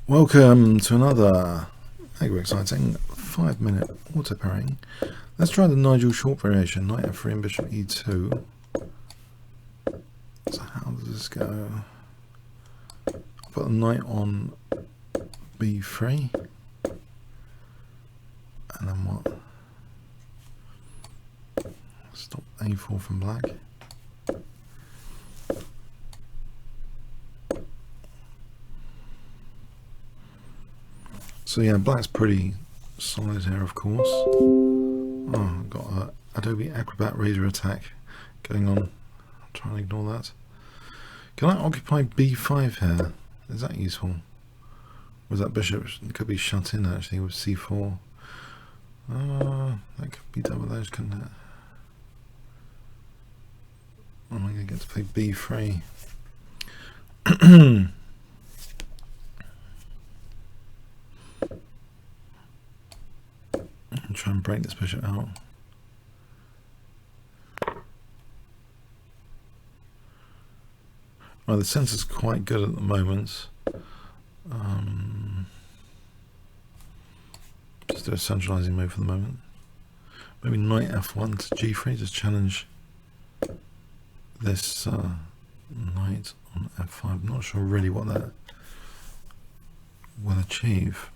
Welcome to another mega exciting 5-minute auto pairing. Let's try the Nigel short variation, knight f3 and bishop e2. So how does this go? I'll put the knight on b3. And then what? Stop a4 from black. So yeah, black's pretty solid here, of course. Oh, I've got a Adobe Acrobat Razor attack going on. I'll try and ignore that. Can I occupy b5 here? Is that useful? Or is that bishop could be shut in actually with c4? That could be double edged, couldn't it? Am I going to get to play b3? And try and break this bishop out. Well, the sensor's quite good at the moment. Just do a centralizing move for the moment. Maybe knight f1 to g3, just challenge this knight on f5. I'm not sure really what that will achieve.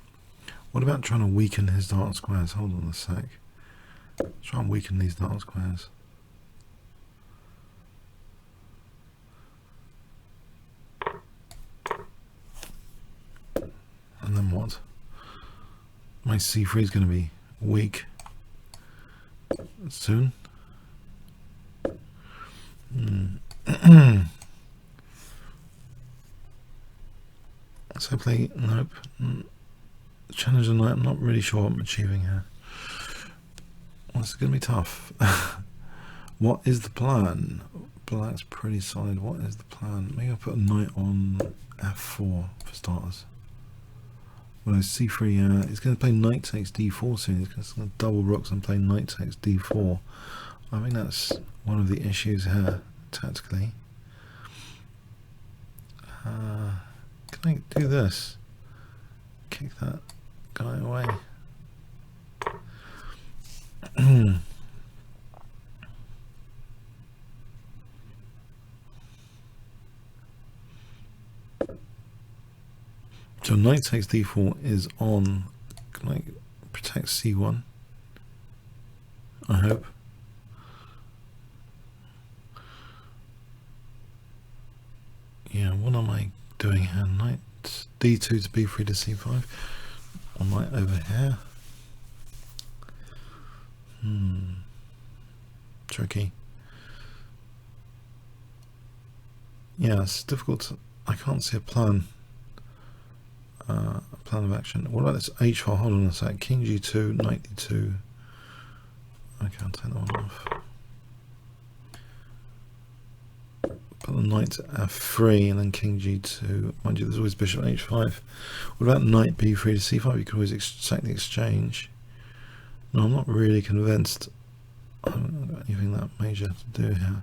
What about trying to weaken his dark squares? Hold on a sec. Try and weaken these dark squares. And then what? My c3 is going to be weak soon. So play, nope. Challenge the knight, I'm not really sure what I'm achieving here. Well, it's going to be tough. What is the plan? Black's pretty solid. What is the plan? Maybe I'll put a knight on f4 for starters. Well, c3, he's going to play knight takes d4 soon. He's going to double rooks and play knight takes d4. I think that's one of the issues here, tactically. Can I do this? Kick that guy away. So knight takes d4 is on. Can I protect c1? I hope. Yeah, what am I doing here? Knight d2 to b3 to c5. Or knight over here. Tricky. Yeah, it's difficult to, I can't see a plan. A plan of action. What about this h4? Hold on a sec. King g2, knight d2. Okay, I'll take that one off. Put the knight to f3 and then king g2. Mind you, there's always bishop h5. What about knight b3 to c5? You could always check the exchange. No, I'm not really convinced. I haven't got anything that major to do here.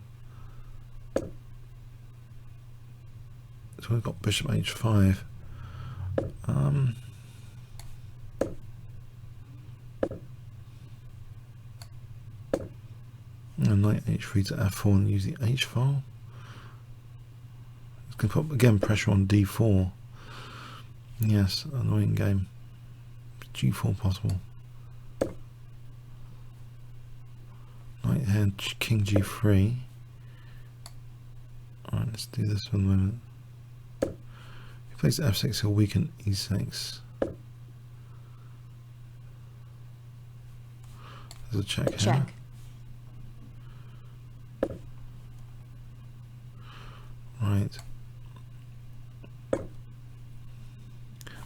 So we've got bishop h5. And knight h3 to f4 and use the h file. It's going to put again pressure on d4. Yes, annoying game. g4 possible. Knight here, king g3. Alright, let's do this for the moment. If he plays f6, he'll weaken e6. There's a check here. Check. Right.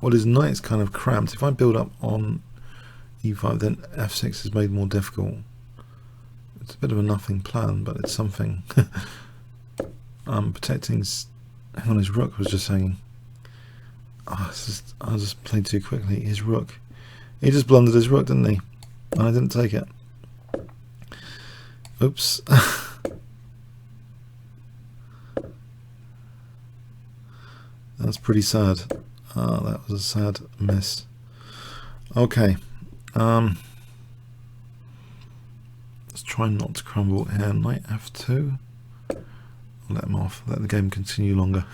Well, his knight's kind of cramped. If I build up on e5, then f6 is made more difficult. It's a bit of a nothing plan, but it's something. Protecting. Hang on, his rook was just saying. Oh, I just played too quickly. His rook. He just blundered his rook, didn't he? And I didn't take it. Oops. That's pretty sad. That was a sad miss. Okay. Let's try not to crumble here. Knight f2. Let him off. Let the game continue longer.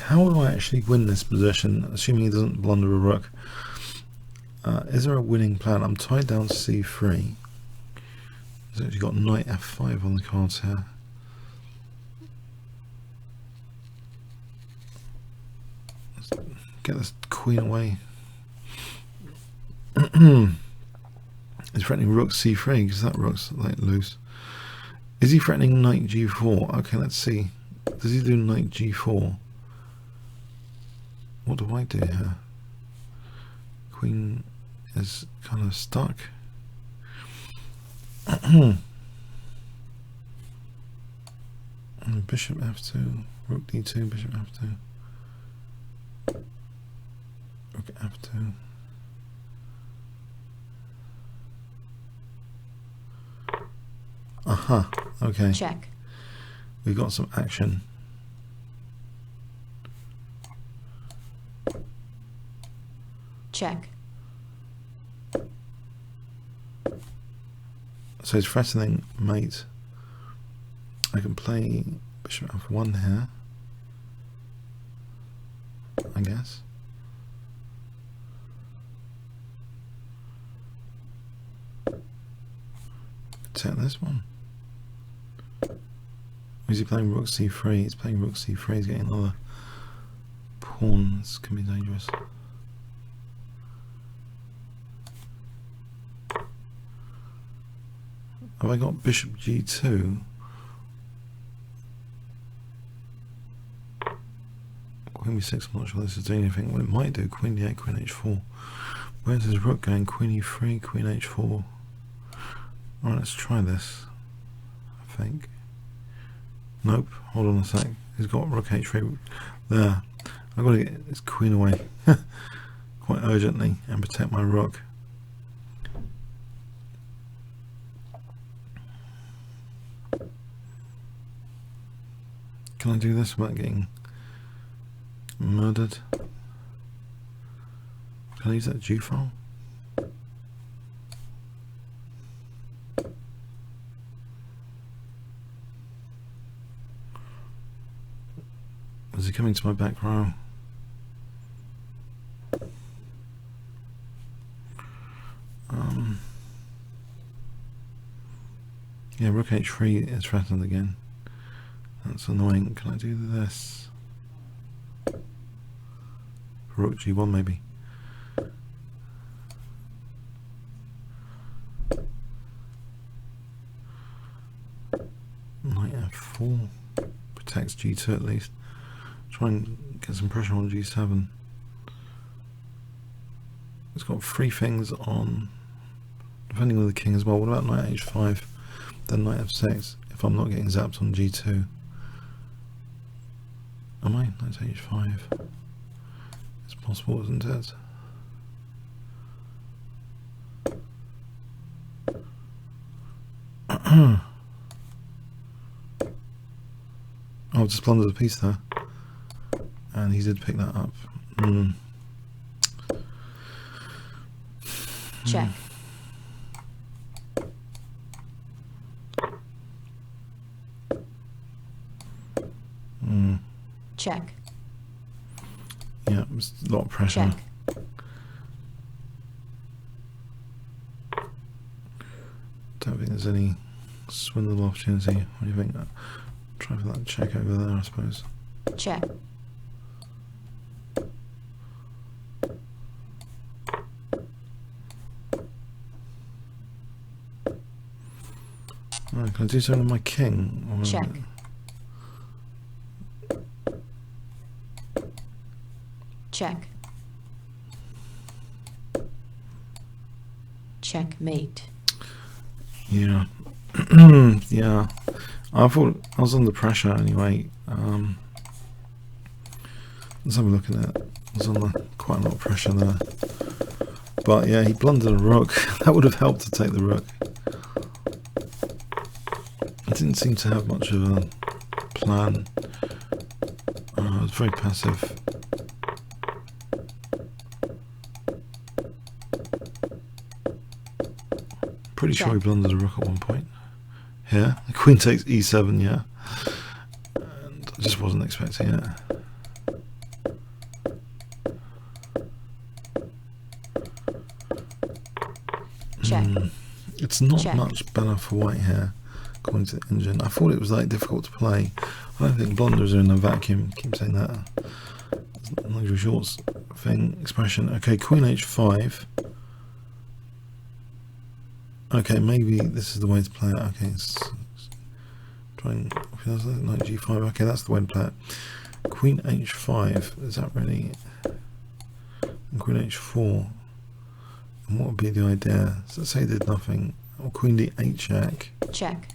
How will I actually win this position, assuming he doesn't blunder a rook? Is there a winning plan? I'm tied down to c3. He's actually got knight f5 on the cards here. Let's get this queen away. He's threatening rook c3 because that rook's like loose. Is he threatening knight g4? Okay, let's see. Does he do knight g4? What do I do here? Queen is kind of stuck. Bishop f2, rook d2, bishop f2, rook f2. Aha, okay. Check. We've got some action. Check. So he's threatening mate. I can play bishop f1 here, I guess. Take this one. Is he playing rook c3? He's playing rook c3. He's getting another pawn. This can be dangerous. Have I got bishop g2? Queen b6, I'm not sure this is doing anything. Well, it might do. Queen d8, queen h4. Where's his rook going? Queen e3, queen h4. Alright, let's try this. I think. Nope, hold on a sec. He's got rook h3 there. I've got to get his queen away quite urgently and protect my rook. Can I do this without getting murdered? Can I use that G file? Is he coming to my back row? Yeah, rook h3 is threatened again. That's annoying. Can I do this? Rook g1 maybe. Knight f4 protects g2 at least. Try and get some pressure on g7. It's got three things on, defending with the king as well. What about knight h5? Then knight f6 if I'm not getting zapped on g2. Am I? Knight h5. It's possible, isn't it? Oh, just blundered a piece there. And he did pick that up. Check. Check. Yeah, it's a lot of pressure. Check. Don't think there's any swindle opportunity. What do you think? Try for that check over there, I suppose. Check. Right, can I do something with my king? Or Check. Check. Checkmate. Yeah. Yeah. I thought I was under pressure anyway. Let's have a look at it. I was under quite a lot of pressure there. But yeah, he blundered a rook. That would have helped to take the rook. I didn't seem to have much of a plan. I was very passive. Pretty sure he blundered a rook at one point. Here, the queen takes e7, yeah. And I just wasn't expecting it. Check. It's not Check. much better for white here, according to the engine. I thought it was like difficult to play. I don't think blunders are in a vacuum. Keep saying that. It's an unusual shorts thing expression. Okay, queen h5. Okay, maybe this is the way to play it. Okay, it's trying knight g5. Okay, that's the way to play it. Queen h5. Is that really? And queen h4. And what would be the idea? So let's say it did nothing. Or queen d8 check. Check.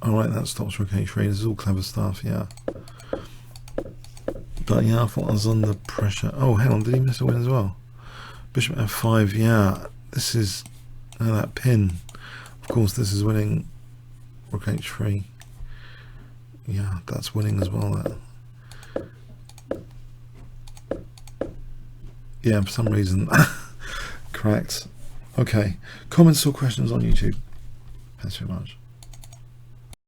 Alright, that stops rook h3. This is all clever stuff, yeah. But yeah, I thought I was under pressure. Oh, hang on, did he miss a win as well? Bishop f5, yeah. This is that pin. Of course, this is winning. Rook h3. Yeah, that's winning as well. That. Yeah, for some reason. Correct. Okay. Comments or questions on YouTube? Thanks very much.